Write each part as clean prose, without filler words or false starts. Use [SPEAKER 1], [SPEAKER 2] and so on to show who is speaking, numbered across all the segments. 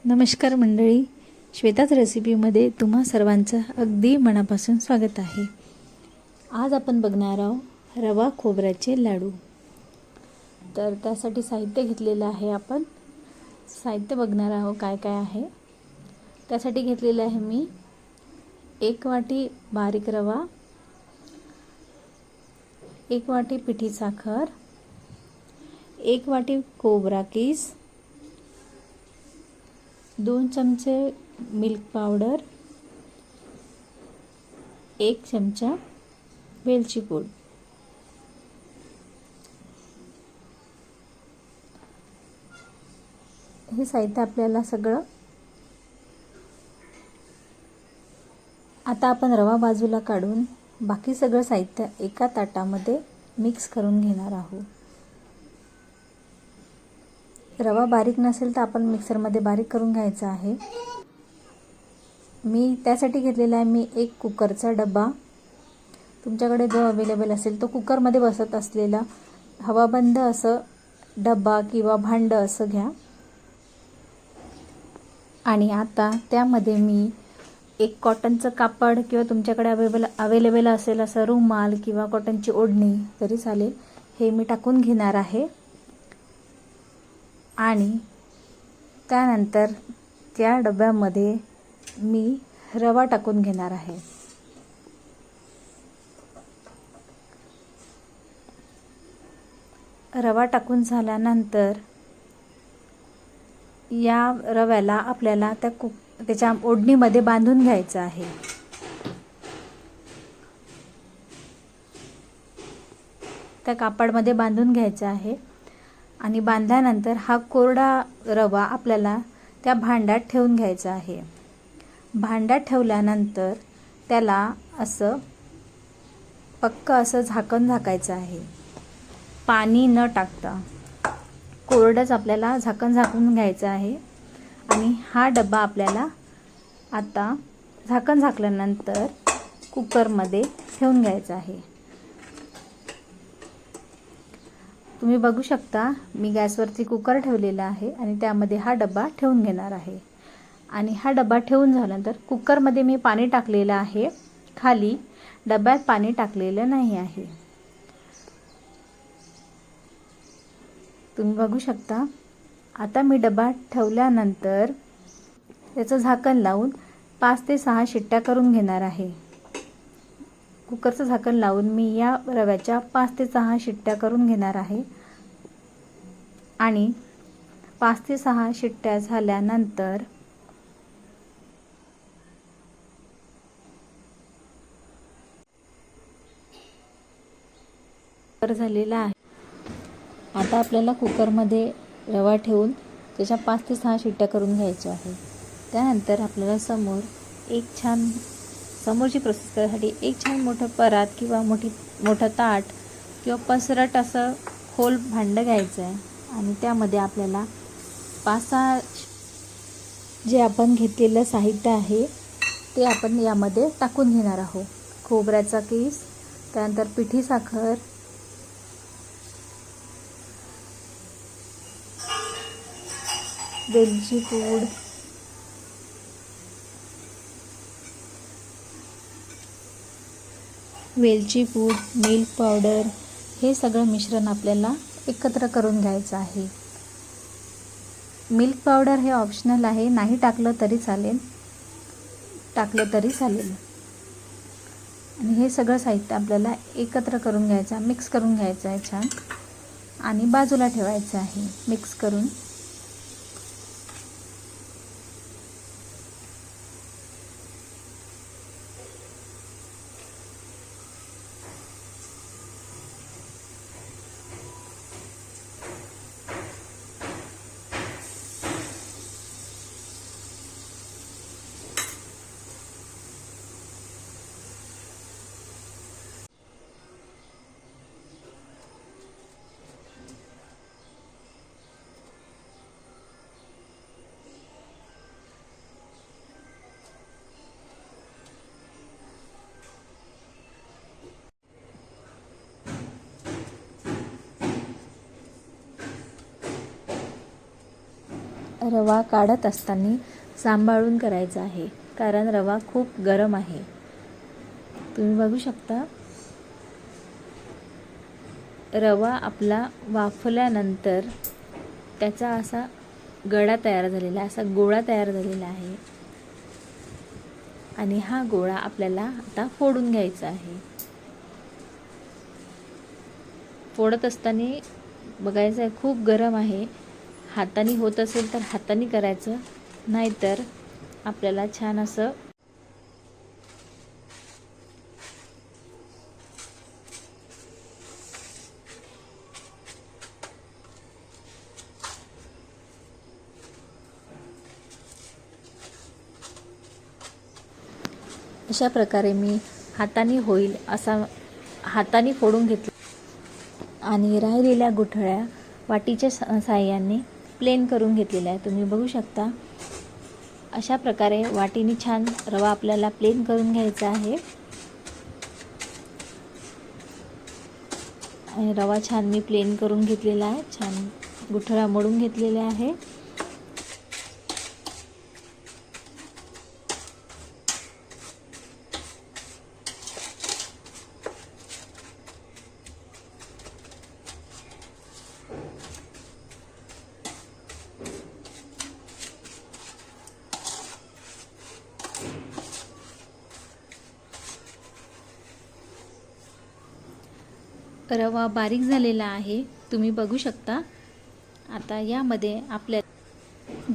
[SPEAKER 1] नमस्कार मंडळी, श्वेताच रेसिपीमध्ये तुम्हा सर्वांचं अगदी मनापासून स्वागत आहे। आज आपण बघणार आहोत रवा खोबऱ्याचे लाडू। तर त्यासाठी साहित्य घेतलेलं आहे। आपण साहित्य बघणार आहोत काय काय आहे। त्यासाठी घेतलेलं आहे मी 1 वाटी बारीक रवा, 1 वाटी पिठी साखर, 1 वाटी खोबरा कीस, 2 चमचे मिल्क पावडर, 1 चमचा वेलची पूड। हे साहित्य आपल्याला सगळं। आता आपण रवा बाजूला काढून बाकी सगळं साहित्य एका ताटामध्ये मिक्स करून घेणार आहोत। रवा बारीक नसेल तर आपण मिक्सरमध्ये बारीक करून घ्यायचा आहे। मी त्यासाठी घेतलेला आहे मी एक कुकरचा डबा। तुमच्याकडे जो अवेलेबल असेल तो कुकरमध्ये बसत असलेला हवाबंद असं डबा किंवा भांड असं घ्या। आणि आता त्यामध्ये मी एक कॉटनचं कापड किंवा तुमच्याकडे अवेलेबल असेल असं रुमाल किंवा कॉटनची ओढणी तरी चालेल, हे मी टाकून घेणार आहे। आणि त्यानंतर त्या डब्यामध्ये मी रवा टाकून घेणार आहे। रवा टाकून झाल्यानंतर या रव्याला आपल्याला त्याच्या ओढणीमध्ये बांधून घ्यायचं आहे। त्या कापडामध्ये बांधून घ्यायचं आहे। आणि बांधल्यानंतर हा कोरडा रवा आपल्याला त्या भांड्यात ठेवून घ्यायचा आहे। भांड्यात ठेवल्यानंतर त्याला असं पक्क असं झाकण झाकायचं आहे। पाणी न टाकता कोरडंच आपल्याला झाकण झाकून घ्यायचं आहे। आणि हा डबा आपल्याला आता झाकण झाकल्यानंतर कुकरमध्ये ठेवून घ्यायचा आहे। तुम्ही बघू शकता मी गॅसवरती कुकर ठेवलेला आहे आणि त्यामध्ये हा डबा ठेवून घेणार आहे। आणि हा डबा ठेवून झाल्यानंतर कुकरमध्ये मी पाणी टाकलेलं आहे, खाली डब्यात पाणी टाकलेलं नाही आहे। तुम्ही बघू शकता। आता मी डबा ठेवल्यानंतर त्याचं झाकण लावून 5 ते 6 शिट्ट्या करून घेणार आहे। कुकरचं झाकण लावून मी या रव्याच्या 5 ते 6 शिट्ट्या करून घेणार आहे। आणि 5 ते 6 शिट्ट्या झाल्यानंतर झालेला आहे। आता आपल्याला कुकरमध्ये रवा ठेवून त्याच्या 5 ते 6 शिट्ट्या करून घ्यायच्या आहे। त्यानंतर आपल्याला समोरची प्रोसेस करण्यासाठी एक छान मोठं परात किंवा मोठं ताट किंवा पसरट असं खोल भांडं घ्यायचं आहे। आणि त्यामध्ये आपल्याला 5-6 जे आपण घेतलेलं साहित्य आहे ते आपण यामध्ये टाकून घेणार आहोत। खोबऱ्याचा कीस, त्यानंतर पिठी साखर, वेलची पूड, मिल्क पावडर, हे सगळं मिश्रण आपल्याला एकत्र करून घ्यायचं आहे। मिल्क पावडर हे ऑप्शनल आहे, नाही टाकलं तरी चालेल, टाकलं तरी चालेल। आणि हे सगळं साहित्य आपल्याला एकत्र करून घ्यायचं, मिक्स करून घ्यायचं आहे छान। आणि बाजूला ठेवायचं आहे मिक्स करून। रवा काढत असताना सांभाळून करायचा आहे, कारण रवा खूप गरम आहे. तुम्ही बघू शकता रवा आपला वाफल्यानंतर त्याचा असा गडा तयार झालेला, असा गोळा तयार झालेला आहे. आणि हा गोळा आपल्याला आता फोडून घ्यायचा आहे. फोडत असताना बघायचं आहे खूप गरम आहे. हाताने होत असेल तर हाताने करायचं, नाहीतर आपल्याला छान असं अशा प्रकारे मी हाताने होईल असा हाताने फोडून घेतला आणि राहिलेल्या गुठळ्या वाटीच्या साहाय्याने प्लेन करून घेतलेल्या आहे. तुम्ही बघू शकता अशा प्रकारे वाटीने छान रवा आपल्याला प्लेन करून घ्यायचा आहे. आणि रवा छान मी प्लेन करून घेतलेला आहे, छान गुठळ्या मोडून घेतलेल्या आहे. रवा बारीक झालेला आहे, तुम्ही बघू शकता. आता यामध्ये आपल्या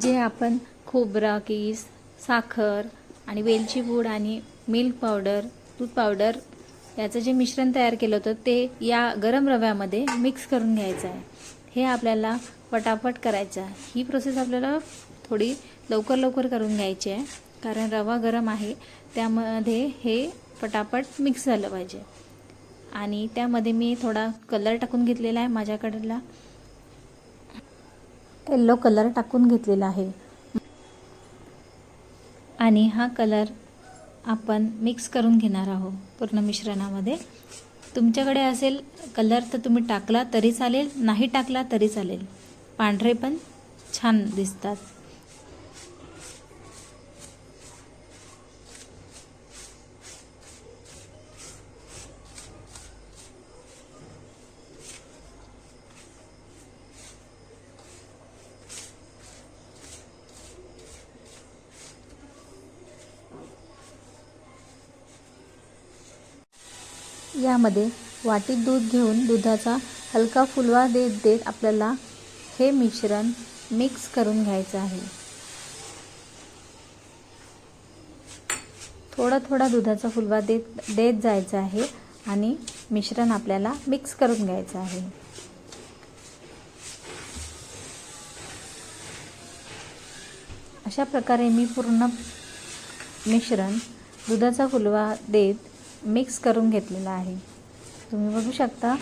[SPEAKER 1] जे आपण खोबरा कीस, साखर आणि वेलची पूड आणि मिल्क पावडर, दूध पावडर याचं जे मिश्रण तयार केलं होतं ते या गरम रव्यामध्ये मिक्स करून घ्यायचं आहे. हे आपल्याला पटापट करायचं आहे. ही प्रोसेस आपल्याला थोडी लवकर करून घ्यायची आहे, कारण रवा गरम आहे, त्यामध्ये हे पटापट मिक्स झालं पाहिजे. आणि त्यामध्ये मी थोडा कलर टाकून घेतलेला आहे, माझ्याकडला येलो कलर टाकून घेतलेला आहे. आणि हा कलर आपण मिक्स करून घेणार आहोत पूर्ण मिश्रणामध्ये. तुमच्याकडे असेल कलर तर तुम्ही टाकला तरी चालेल, नाही टाकला तरी चालेल, पांढरे पण छान दिसतात. यामध्ये वाटीत दूध घेऊन दुधाचा हलका फुलवा देत आपल्याला हे मिश्रण मिक्स करून घ्यायचं आहे. थोडा दुधाचा फुलवा देत जायचा आहे आणि मिश्रण आपल्याला मिक्स करून घ्यायचं आहे. अशा प्रकारे मी पूर्ण मिश्रण दुधाचा फुलवा देत मिक्स करून घेतलेला आहे. तुम्ही बघू शकता.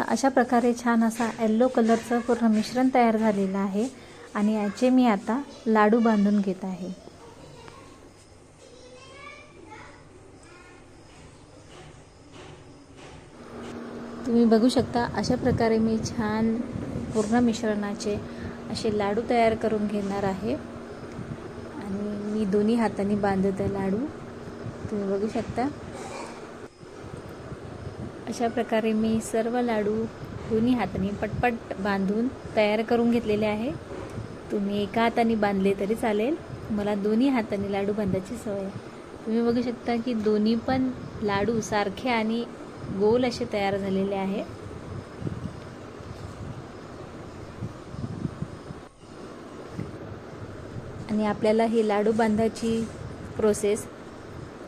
[SPEAKER 1] अशा प्रकारे छान असा येलो कलरचं पूर्ण मिश्रण तयार झालेलं आहे. आणि याचे मी आता लाडू बांधून घेत आहे. तुम्ही बघू शकता अशा प्रकारे मी छान पूर्ण मिश्रणाचे असे लाडू तयार करून घेणार आहे. आणि मी दोन्ही हातांनी बांधत आहे लाडू, तुम्ही बघू शकता. अशा प्रकारे मी सर्व लाडू दोन्ही हातांनी पटपट बांधून तयार करून घेतलेले आहे. तुम्ही एका हाताने बांधले तरी चालेल, मला दोन्ही हातांनी लाडू बांधायची सवय आहे. तुम्ही बघू शकता की दोन्ही पण लाडू सारखे आणि गोल असे तयार झालेले आहे. आणि आपल्याला हे लाडू बांधायची प्रोसेस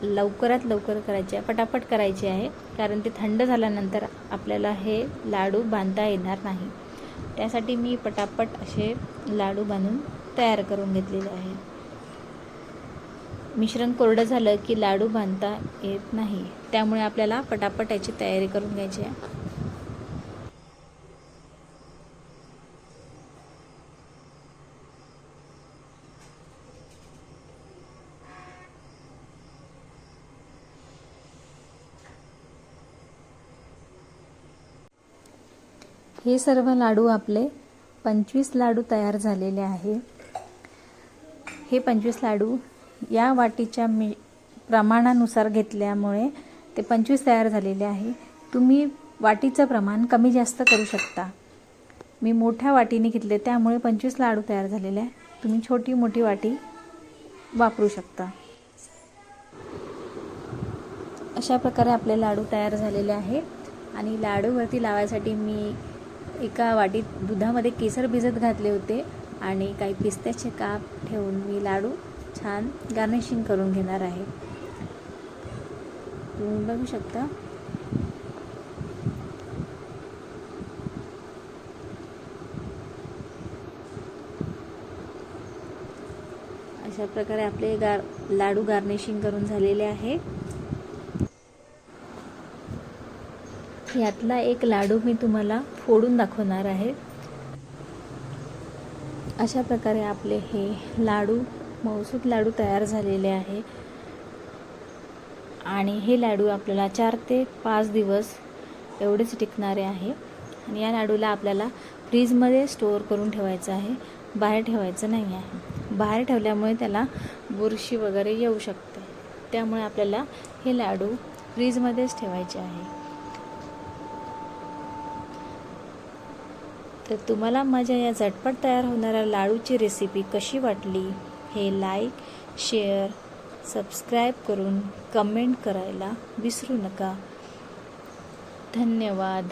[SPEAKER 1] लवकरात लवकर करायची आहे, पटापट करायची आहे, कारण ते थंड झाल्यानंतर आपल्याला हे लाडू बांधता येणार नाही. त्यासाठी मी पटापट असे लाडू बांधून तयार करून घेतलेले आहे. मिश्रण कोरडं झालं की लाडू बांधता येत नाही, त्यामुळे आपल्याला पटापट याची तयारी करून घ्यायची आहे. हे सर्व लाडू आपले 25 लाडू तयार झालेले आहे। हे 25 लाडू या वाटीच्या प्रमाणानुसार घेतल्यामुळे ते 25 तयार झालेले आहे। तुम्ही वाटीचं प्रमाण कमी जास्त करू शकता। मी मोठ्या वाटीने घेतले त्यामुळे 25 लाडू तयार झालेले आहे। तुम्ही छोटी मोठी वाटी वापरू शकता। अशा प्रकारे आपले लाडू तयार झालेले आहे आणि लाडूवरती लावायसाठी मी एका वाटीत दुधामध्ये केसर भिजत घातले होते आणि काही पिस्त्याचे काप ठेवून मी लाडू छान गार्निशिंग करून घेणार आहे। तुम्ही बघू शकता। अशा प्रकारे आपले लाडू गार्निशिंग करून झालेले आहे। यातला एक लाडू मी तुम्हाला फोडून दाखवणार आहे। अशा प्रकारे आपले हे लाडू मऊसूत लाडू तयार झालेले आहे आणि हे लाडू आपल्याला 4 ते 5 दिवस एवढेच टिकणारे आहे आणि या लाडूला आपल्याला फ्रीजमध्ये स्टोअर करून ठेवायचं आहे, बाहेर ठेवायचं नाही आहे। बाहेर ठेवल्यामुळे त्याला बुरशी वगैरे येऊ शकते, त्यामुळे आपल्याला हे लाडू फ्रीजमध्येच ठेवायचे आहे। तर तुम्हाला माझ्या या झटपट तयार होणाऱ्या लाडूची रेसिपी कशी वाटली हे लाईक, शेअर, सबस्क्राईब करून कमेंट करायला विसरू नका। धन्यवाद।